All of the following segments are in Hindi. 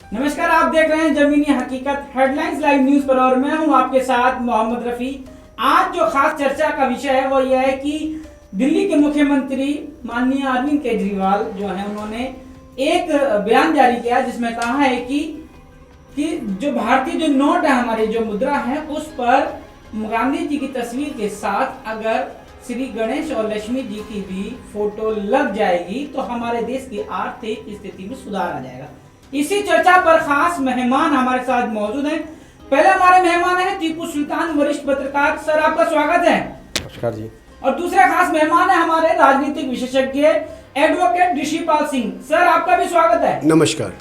नमस्कार, आप देख रहे हैं जमीनी हकीकत हेडलाइंस लाइव न्यूज पर और मैं हूं आपके साथ मोहम्मद रफी। आज जो खास चर्चा का विषय है वो यह है कि दिल्ली के मुख्यमंत्री माननीय अरविंद केजरीवाल जो है उन्होंने एक बयान जारी किया जिसमें कहा है कि जो भारतीय जो नोट है, हमारे जो मुद्रा है, उस पर गांधी जी की तस्वीर के साथ अगर श्री गणेश और लक्ष्मी जी की भी फोटो लग जाएगी तो हमारे देश की आर्थिक स्थिति में सुधार आ जाएगा। इसी चर्चा पर खास मेहमान हमारे साथ मौजूद हैं। पहले हमारे मेहमान हैं टीपू सुल्तान, वरिष्ठ पत्रकार। सर, आपका स्वागत है। नमस्कार जी। और दूसरे खास मेहमान है हमारे राजनीतिक विशेषज्ञ एडवोकेट ऋषिपाल सिंह। सर, आपका भी स्वागत है। नमस्कार।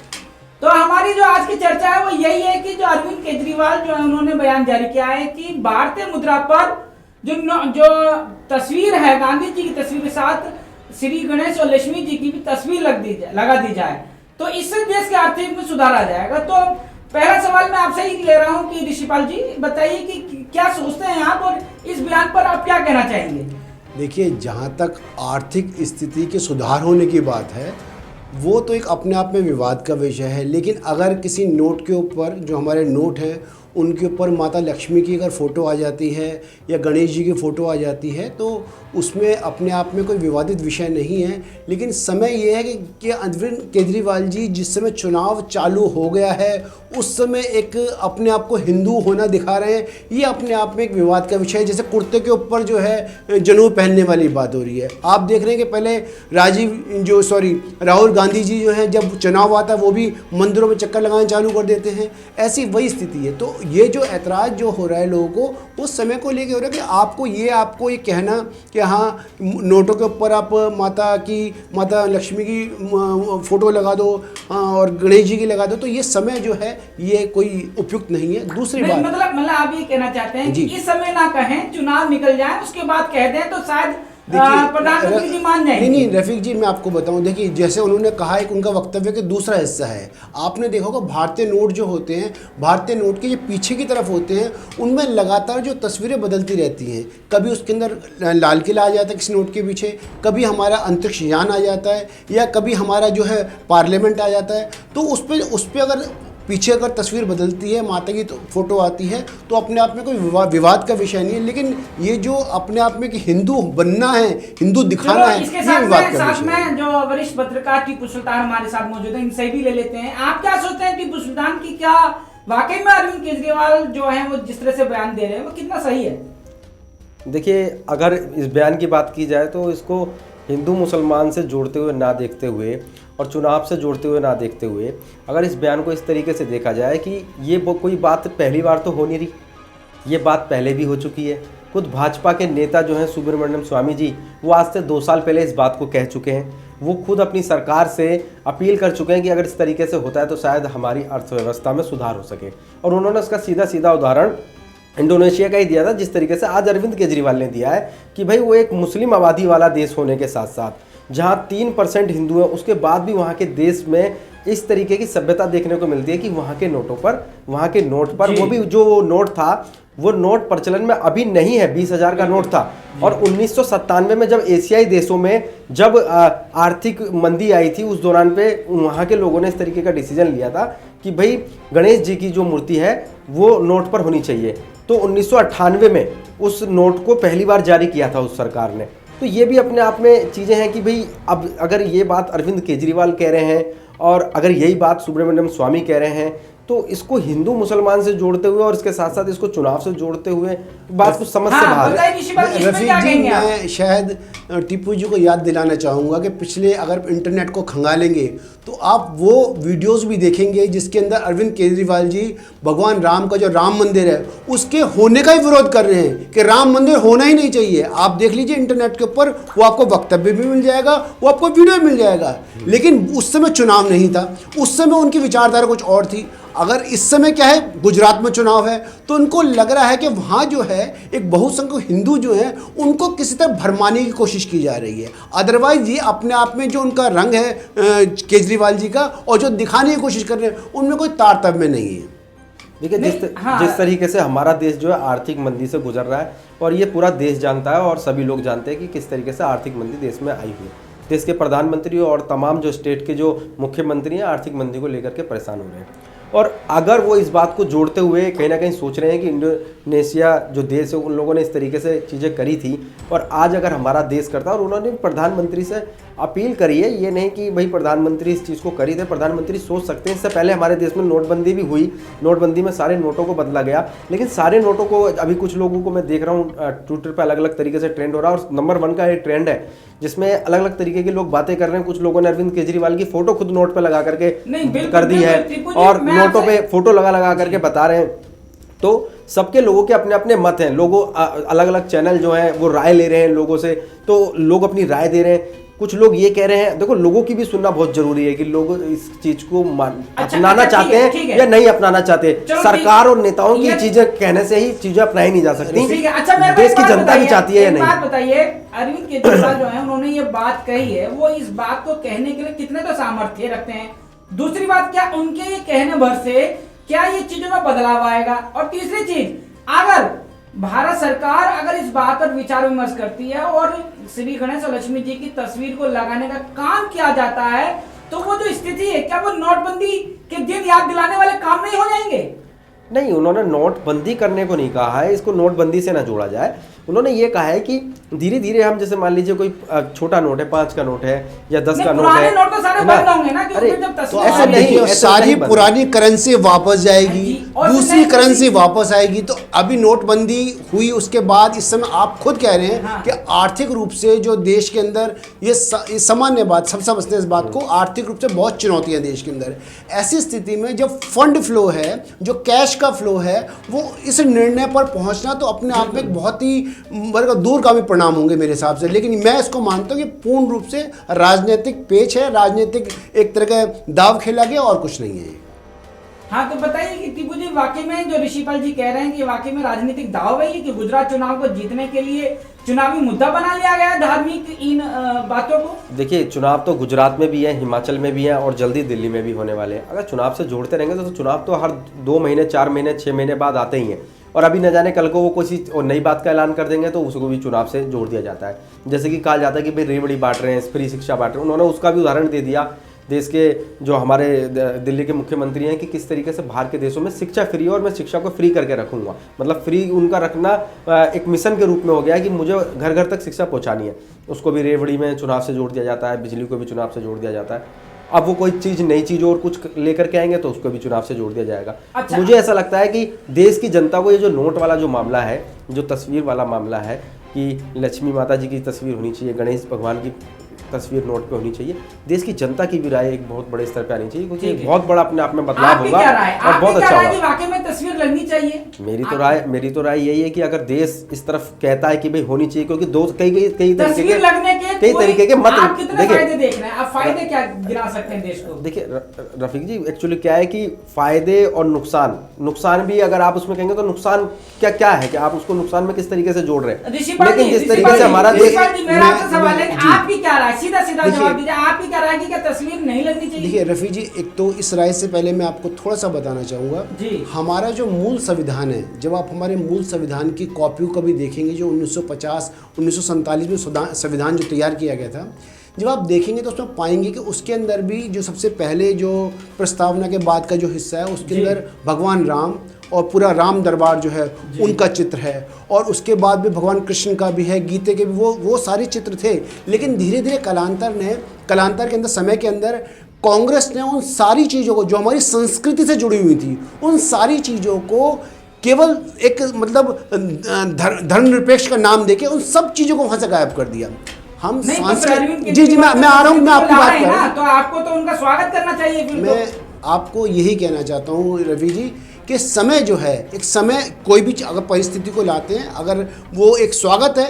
तो हमारी जो आज की चर्चा है वो यही है कि जो अरविंद केजरीवाल जो है उन्होंने बयान जारी किया है कि भारतीय मुद्रा पर जो तस्वीर है गांधी जी की तस्वीर के साथ श्री गणेश और लक्ष्मी जी की भी तस्वीर लगा दी जाए तो इससे देश के आर्थिक में सुधार आ जाएगा। तो पहला सवाल मैं आपसे ही ले रहा हूं कि ऋषिपाल जी बताइए कि क्या सोचते हैं आप और इस बयान पर आप क्या कहना चाहेंगे? देखिए, जहाँ तक आर्थिक स्थिति के सुधार होने की बात है वो तो एक अपने आप में विवाद का विषय है, लेकिन अगर किसी नोट के ऊपर, जो हमारे नोट हैं उनके ऊपर माता लक्ष्मी की अगर फ़ोटो आ जाती है या गणेश जी की फ़ोटो आ जाती है तो उसमें अपने आप में कोई विवादित विषय नहीं है। लेकिन समय ये है कि अरविंद केजरीवाल जी जिस समय चुनाव चालू हो गया है उस समय एक अपने आप को हिंदू होना दिखा रहे हैं, ये अपने आप में एक विवाद का विषय है। जैसे कुर्ते के ऊपर जो है जनेऊ पहनने वाली बात हो रही है। आप देख रहे हैं कि पहले राहुल गांधी जी जो है जब चुनाव आता है वो भी मंदिरों में चक्कर लगाना चालू कर देते हैं। ऐसी वही स्थिति है। तो ये जो ऐतराज़ जो हो रहा है लोगों को उस समय को लेके हो रहा है कि आपको ये कहना कि हाँ नोटों के ऊपर आप माता लक्ष्मी की फ़ोटो लगा दो और गणेश जी की लगा दो, तो ये समय जो है ये कोई उपयुक्त नहीं है। दूसरी बात मतलब आप ये कहना चाहते हैं कि इस समय ना कहें, चुनाव निकल जाए उसके बाद कह दें तो शायद प्रधानमंत्री जी मान जाएंगे। नहीं रफीक जी, मैं आपको बताऊं, देखिए जैसे उन्होंने कहा एक उनका वक्तव्य के दूसरा हिस्सा है। आपने देखा होगा भारतीय नोट जो होते हैं, भारतीय नोट के जो पीछे की तरफ होते हैं उनमें लगातार जो तस्वीरें बदलती रहती हैं। कभी उसके अंदर लाल किला आ जाता है किसी नोट के पीछे, कभी हमारा अंतरिक्ष यान आ जाता है, या कभी हमारा जो है पार्लियामेंट आ जाता है। तो उस पर अगर पीछे अगर तस्वीर बदलती है, माता की फ़ोटो आती है, तो अपने आप में कोई विवाद का विषय नहीं है। लेकिन ये जो अपने आप में कि हिंदू बनना है, हिंदू दिखाना है, इसके ये विवाद का विषय है। जो वरिष्ठ पत्रकार टीपू सुल्तान हमारे साथ मौजूद हैं, इनसे भी ले लेते हैं। आप क्या सोचते हैं टीपू सुल्तान की, क्या वाकई में अरविंद केजरीवाल जो है वो जिस तरह से बयान दे रहे हैं वो कितना सही है? देखिए, अगर इस बयान की बात की जाए तो इसको हिंदू मुसलमान से जोड़ते हुए ना देखते हुए और चुनाव से जोड़ते हुए ना देखते हुए अगर इस बयान को इस तरीके से देखा जाए कि ये कोई बात पहली बार तो हो नहीं रही, ये बात पहले भी हो चुकी है। खुद भाजपा के नेता जो हैं सुब्रमण्यम स्वामी जी, वो आज से 2 साल पहले इस बात को कह चुके हैं। वो खुद अपनी सरकार से अपील कर चुके हैं कि अगर इस तरीके से होता है तो शायद हमारी अर्थव्यवस्था में सुधार हो सके। और उन्होंने उसका सीधा उदाहरण इंडोनेशिया का ही दिया था, जिस तरीके से आज अरविंद केजरीवाल ने दिया है कि भाई वो एक मुस्लिम आबादी वाला देश होने के साथ साथ जहां 3% हिंदू है, उसके बाद भी वहां के देश में इस तरीके की सभ्यता देखने को मिलती है कि वहां के नोटों पर, वहां के नोट पर, वो भी जो वो नोट था वो नोट प्रचलन में अभी नहीं है। 20,000 का नोट था। और 1997 में जब एशियाई देशों में जब आर्थिक मंदी आई थी उस दौरान पे वहाँ के लोगों ने इस तरीके का डिसीजन लिया था कि भाई गणेश जी की जो मूर्ति है वो नोट पर होनी चाहिए। तो 1998 में उस नोट को पहली बार जारी किया था उस सरकार ने। तो ये भी अपने आप में चीज़ें हैं कि भाई अब अगर ये बात अरविंद केजरीवाल कह रहे हैं और अगर यही बात सुब्रमण्यम स्वामी कह रहे हैं तो इसको हिंदू मुसलमान से जोड़ते हुए और इसके साथ साथ इसको चुनाव से जोड़ते हुए बात कुछ समझ से बाहर है। रफीक जी, मैं शायद टीपू जी को याद दिलाना चाहूँगा कि पिछले अगर इंटरनेट को खंगालेंगे तो आप वो वीडियोस भी देखेंगे जिसके अंदर अरविंद केजरीवाल जी भगवान राम का जो राम मंदिर है उसके होने का ही विरोध कर रहे हैं कि राम मंदिर होना ही नहीं चाहिए। आप देख लीजिए इंटरनेट के ऊपर, वो आपको वक्तव्य भी मिल जाएगा, वो आपको वीडियो मिल जाएगा। लेकिन उस समय चुनाव नहीं था, उस समय उनकी विचारधारा कुछ और थी। अगर इस समय क्या है, गुजरात में चुनाव है, तो उनको लग रहा है कि वहाँ जो है एक बहुसंख्यक हिंदू जो हैं उनको किसी तरह भरमाने की कोशिश की जा रही है। अदरवाइज ये अपने आप में जो उनका रंग है केजरीवाल जी का और जो दिखाने की कोशिश कर रहे हैं उनमें कोई तारतम्य नहीं है। देखिए, जिस तरीके से हमारा देश जो है आर्थिक मंदी से गुजर रहा है और ये पूरा देश जानता है और सभी लोग जानते हैं कि किस तरीके से आर्थिक मंदी देश में आई हुई है। देश के प्रधानमंत्री और तमाम जो स्टेट के जो मुख्यमंत्री हैं आर्थिक मंदी को लेकर के परेशान हो रहे हैं। और अगर वो इस बात को जोड़ते हुए कहीं ना कहीं सोच रहे हैं कि इंडोनेशिया जो देश है उन लोगों ने इस तरीके से चीज़ें करी थी और आज अगर हमारा देश करता है, और उन्होंने प्रधानमंत्री से अपील करी है, ये नहीं कि भाई प्रधानमंत्री इस चीज़ को करी थे, प्रधानमंत्री सोच सकते हैं। इससे पहले हमारे देश में नोटबंदी भी हुई, नोटबंदी में सारे नोटों को बदला गया, लेकिन सारे नोटों को अभी कुछ लोगों को मैं देख रहा हूँ ट्विटर पर अलग अलग तरीके से ट्रेंड हो रहा है और नंबर 1 का ये ट्रेंड है जिसमें अलग अलग तरीके के लोग बातें कर रहे हैं। कुछ लोगों ने अरविंद केजरीवाल की फोटो खुद नोट पे लगा करके कर दी है और नोटों पे फोटो लगा करके बता रहे हैं। तो सबके लोगों के अपने अपने मत हैं, लोगों अलग अलग चैनल जो हैं वो राय ले रहे हैं लोगों से, तो लोग अपनी राय दे रहे हैं। कुछ लोग ये कह रहे हैं, देखो लोगों की भी सुनना बहुत जरूरी है कि लोग इस चीज को अपनाना चाहते हैं या नहीं अपनाना चाहते। सरकार और नेताओं की चीजें कहने से ही चीजें अपनाई नहीं जा सकती, देश की जनता भी चाहती है या नहीं। बात बताइए, अरविंद केजरीवाल जो है उन्होंने ये बात कही है, वो इस बात को कहने के लिए कितने तो सामर्थ्य रखते हैं। दूसरी बात, क्या उनके ये कहने भर से क्या ये चीजों में बदलाव आएगा? और तीसरी चीज, अगर भारत सरकार अगर इस बात पर विचार विमर्श करती है और श्री गणेश और लक्ष्मी जी की तस्वीर को लगाने का काम किया जाता है, तो वो जो स्थिति है, क्या वो नोटबंदी के दिन याद दिलाने वाले काम नहीं हो जाएंगे? नहीं, उन्होंने नोटबंदी करने को नहीं कहा है, इसको नोटबंदी से ना जोड़ा जाए। उन्होंने ये कहा है कि धीरे धीरे हम, जैसे मान लीजिए कोई छोटा नोट है, 5 का नोट है या 10 का नोट है, नोट तो सारे बंद होंगे ना, क्योंकि जब तो ऐसा नहीं, सारी पुरानी करेंसी वापस जाएगी, दूसरी करेंसी वापस आएगी। तो अभी नोटबंदी हुई, उसके बाद इस समय आप खुद कह रहे हैं कि आर्थिक रूप से जो देश के अंदर ये सामान्य बात, सब समझते हैं इस बात को, आर्थिक रूप से बहुत चुनौतियां देश के अंदर। ऐसी स्थिति में जब फंड फ्लो है, जो कैश का फ्लो है, वो इस निर्णय पर पहुंचना तो अपने आप में एक बहुत ही दूरगामी परिणाम होंगे मेरे हिसाब से। लेकिन मैं इसको मानता हूं कि पूर्ण रूप से राजनीतिक पेच है, राजनीतिक एक तरह का दाव खेला गया और कुछ नहीं है। हाँ, तो बताइए कि टीपू जी, वाकई में जो ऋषिपाल जी कह रहे हैं कि वाकई में राजनीतिक दाव है कि गुजरात चुनाव को जीतने के लिए चुनावी मुद्दा बना लिया गया है धार्मिक इन बातों को? देखिए, चुनाव तो गुजरात में भी है, हिमाचल में भी है और जल्दी दिल्ली में भी होने वाले हैं। अगर चुनाव से जोड़ते रहेंगे तो चुनाव तो हर 2 महीने, 4 महीने, 6 महीने बाद आते ही हैं। और अभी न जाने कल को वो कोई और नई बात का ऐलान कर देंगे तो उसको भी चुनाव से जोड़ दिया जाता है। जैसे कि कहा जाता है कि भाई रेवड़ी बांट रहे हैं, फ्री शिक्षा बांट रहे हैं, उन्होंने उसका भी उदाहरण दे दिया देश के जो हमारे दिल्ली के मुख्यमंत्री हैं कि किस तरीके से बाहर के देशों में शिक्षा फ्री है और मैं शिक्षा को फ्री करके रखूंगा। मतलब फ्री उनका रखना एक मिशन के रूप में हो गया है कि मुझे घर घर तक शिक्षा पहुंचानी है। उसको भी रेवड़ी में चुनाव से जोड़ दिया जाता है, बिजली को भी चुनाव से जोड़ दिया जाता है। अब वो कोई चीज़, नई चीज़ और कुछ लेकर के आएंगे तो उसको भी चुनाव से जोड़ दिया जाएगा। अच्छा। मुझे ऐसा लगता है कि देश की जनता को ये जो नोट वाला जो मामला है, जो तस्वीर वाला मामला है कि लक्ष्मी माता जी की तस्वीर होनी चाहिए, गणेश भगवान की तस्वीर नोट पे होनी चाहिए, देश की जनता की भी राय एक बहुत बड़े स्तर पे आनी चाहिए, क्योंकि बहुत बड़ा अपने आप में बदलाव होगा और बहुत अच्छा होगा। वाकई में तस्वीर लगनी चाहिए। मेरी तो राय यही है कि अगर देश इस तरफ कहता है कि भाई होनी चाहिए, क्योंकि कई तरीके के मत, फायदे क्या गिना सकते हैं देश को? देखिए रफीक जी, एक्चुअली क्या है कि फायदे और नुकसान भी अगर आप उसमें कहेंगे तो नुकसान क्या है कि आप उसको नुकसान में किस तरीके से जोड़ रहे हैं। लेकिन जिस तरीके से हमारा देश, आपकी क्या राय, सीधा जवाब दीजिए, आपकी क्या राय कि क्या तस्वीर नहीं लगनी चाहिए? देखिए रफी जी, एक तो इस राय से पहले मैं आपको थोड़ा सा बताना चाहूँगा, हमारा जो मूल संविधान है, जब आप हमारे मूल संविधान की कॉपियों को भी देखेंगे जो 1950-1947 में संविधान जो तैयार किया गया था, जब आप देखेंगे तो उसमें पाएंगे कि उसके अंदर भी जो सबसे पहले जो प्रस्तावना के बाद का जो हिस्सा है उसके अंदर भगवान राम और पूरा राम दरबार जो है उनका चित्र है, और उसके बाद भी भगवान कृष्ण का भी है, गीते के भी वो सारे चित्र थे। लेकिन धीरे धीरे कालांतर के अंदर, समय के अंदर कांग्रेस ने उन सारी चीज़ों को जो हमारी संस्कृति से जुड़ी हुई थी, उन सारी चीज़ों को केवल एक मतलब धर्मनिरपेक्ष का नाम देके उन सब चीज़ों को वहाँ से गायब कर दिया। हम जी, मैं आ रहा हूँ, मैं आपकी बात कर रहा हूँ, तो आपको तो उनका स्वागत करना चाहिए। मैं आपको यही कहना चाहता हूँ रवि जी कि समय जो है, एक समय कोई भी अगर परिस्थिति को लाते हैं, अगर वो एक स्वागत है,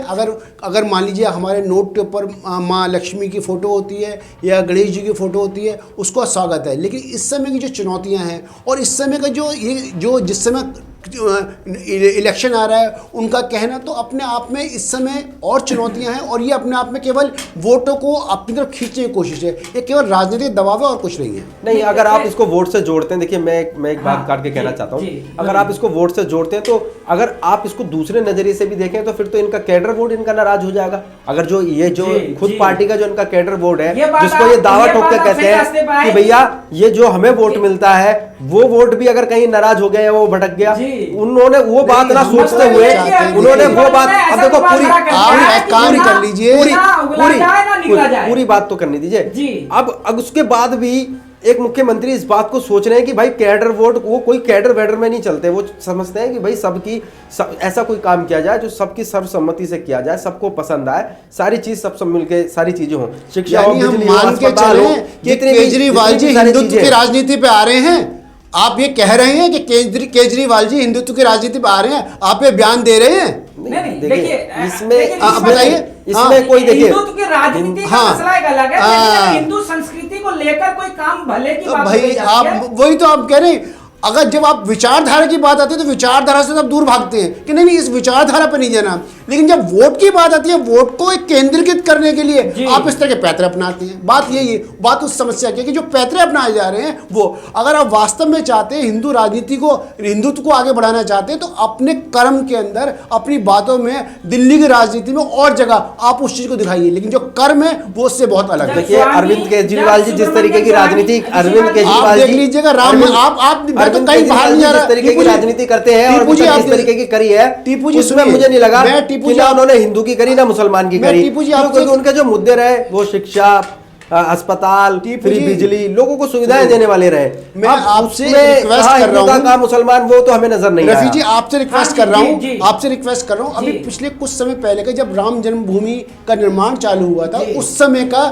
अगर मान लीजिए हमारे नोट के ऊपर माँ लक्ष्मी की फ़ोटो होती है या गणेश जी की फ़ोटो होती है, उसका स्वागत है। लेकिन इस समय की जो चुनौतियाँ हैं और इस समय का जो जिस समय इलेक्शन आ रहा है, उनका कहना तो अपने आप में इस समय और चुनौतियां हैं, और ये अपने आप में केवल वोटों को अपनी तरफ खींचने की कोशिश है। ये केवल राजनीतिक दबाव है और कुछ नहीं है। नहीं, अगर आप इसको वोट से जोड़ते हैं, देखिए मैं एक बात काट के कहना चाहता हूँ, अगर आप इसको वोट से जोड़ते हैं तो अगर आप इसको दूसरे नजरिए से भी देखें तो फिर तो इनका कैडर वोट इनका नाराज हो जाएगा। अगर जो ये जो खुद पार्टी का जो इनका कैडर वोट है, जिसको ये दावा ठोक के कहते हैं कि भैया ये जो हमें वोट मिलता है वो वोट भी अगर कहीं नाराज हो गया या वो भटक गया, उन्होंने वो बात ना सोचते हुए उन्होंने वो बात, अब देखो काम कर लीजिए, पूरी बात तो करनी दीजिए। अब उसके बाद भी एक मुख्यमंत्री इस बात को सोच रहे हैं कि भाई कैडर वोट, वो कोई कैडर वेडर में नहीं चलते, वो समझते हैं कि भाई सबकी ऐसा कोई काम किया जाए जो सबकी सर्वसम्मति से किया जाए, सबको पसंद आए, सारी चीज सब मिलके सारी चीजें हो, शिक्षा हो, बिजली हो, अस्पताल हो, केजरीवाल जी हिंदुत्व की राजनीति पे आ रहे हैं। आप ये कह रहे हैं कि केजरीवाल जी हिंदुत्व की राजनीति पे आ रहे हैं, आप ये बयान दे रहे हैं। नहीं, देखिए इसमें बताइए, इसमें कोई देखिए हिंदुत्व की राजनीति का मसला एक अलग है, लेकिन हिंदू संस्कृति को लेकर कोई काम भले की बात भाई आप वही तो आप कह रहे हैं, अगर जब आप विचारधारा की बात आती है तो विचारधारा से तो आप दूर भागते हैं कि नहीं इस विचारधारा पर नहीं जाना, लेकिन जब वोट की बात आती है, वोट को एक केंद्रीकृत करने के लिए आप इस तरह के पैतरे अपनाते हैं। बात यही है, बात उस समस्या की है कि जो पैतरे अपनाए जा रहे हैं वो, अगर आप वास्तव में चाहते हैं हिंदू राजनीति को, हिंदुत्व को आगे बढ़ाना चाहते हैं, तो अपने कर्म के अंदर, अपनी बातों में, दिल्ली की राजनीति में और जगह आप उस चीज को दिखाइए, लेकिन जो कर्म है वो उससे बहुत अलग है। देखिए अरविंद केजरीवाल जी जिस तरीके की राजनीति, अरविंद केजरीवाल देख लीजिएगा, राम आप तो कहीं बाहर नहीं जा रहा, जिस तरीके की राजनीति करते हैं और जिस तरीके की करी है, टीपू जी उसमें मुझे नहीं लगा कि ना उन्होंने हिंदू की करी ना मुसलमान की करी, क्योंकि उनके जो मुद्दे रहे वो शिक्षा, अस्पताल, फ्री बिजली, लोगों को सुविधाएं देने वाले रहे। मैं आपसे रिक्वेस्ट कर रहा हूं, का मुसलमान वो तो हमें नजर नहीं आया। रफी जी आपसे रिक्वेस्ट कर रहा हूं, आपसे रिक्वेस्ट कर रहा हूं, अभी पिछले कुछ समय पहले का जब राम जन्मभूमि का निर्माण चालू हुआ था, उस समय का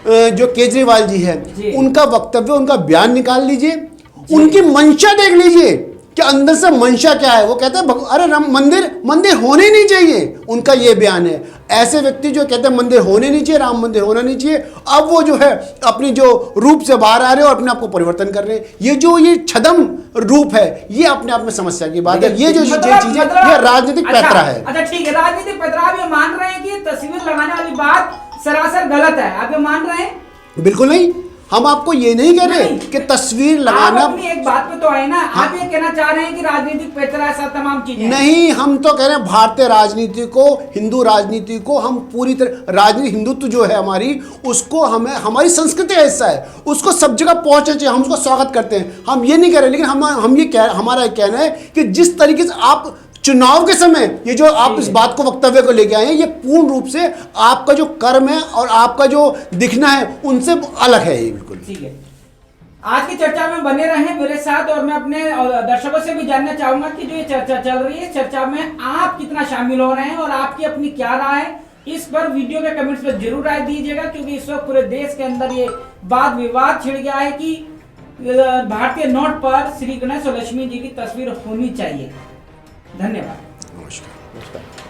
जो केजरीवाल जी है उनका वक्तव्य, उनका बयान निकाल लीजिए, उनकी मंशा देख लीजिए कि अंदर से मंशा क्या है। वो कहते हैं अरे राम मंदिर होने नहीं चाहिए, उनका ये बयान है। ऐसे व्यक्ति जो कहते हैं मंदिर होने नहीं चाहिए, राम मंदिर होना नहीं चाहिए, अब वो जो है अपनी जो रूप से बाहर आ रहे हैं और अपने आप को परिवर्तन कर रहे हैं। ये छदम रूप है, ये अपने आप में समस्या की बात है। ये जो चीज है ये राजनीतिक पैतरा है। अच्छा ठीक है, राजनीतिक पैतरा। आप ये मान रहे हैं कि तस्वीर लगाने वाली बात सरासर गलत है, आप ये मान रहे हैं? बिल्कुल नहीं, हम आपको ये नहीं कह रहे कि तस्वीर लगाना, आप अपनी एक बात पे तो आए ना। आप ये कहना चाह रहे हैं कि राजनीतिक पैतरा ऐसा तमाम चीजें नहीं, हम तो कह रहे हैं भारतीय राजनीति को, हिंदू राजनीति को हम पूरी तरह, राजनीति हिंदुत्व जो है हमारी, उसको हमें, हमारी संस्कृति का हिस्सा है, उसको सब जगह पहुंचना चाहिए, हम उसको स्वागत करते हैं, हम ये नहीं कह रहे। लेकिन हमारा कहना है कि जिस तरीके से आप चुनाव के समय ये जो आप इस बात को, वक्तव्य को लेके आए हैं, ये पूर्ण रूप से आपका जो कर्म है और आपका जो दिखना है उनसे अलग है। ये बिल्कुल ठीक है। आज की चर्चा में बने रहें मेरे साथ, और मैं अपने दर्शकों से भी जानना चाहूंगा कि जो ये चर्चा चल रही है, चर्चा में आप कितना शामिल हो रहे हैं और आपकी अपनी क्या राय है, इस पर वीडियो के कमेंट्स में जरूर राय दीजिएगा, क्योंकि इस वक्त पूरे देश के अंदर ये वाद विवाद छिड़ गया है कि भारतीय नोट पर श्री गणेश और लक्ष्मी जी की तस्वीर होनी चाहिए। धन्यवाद। नमस्कार।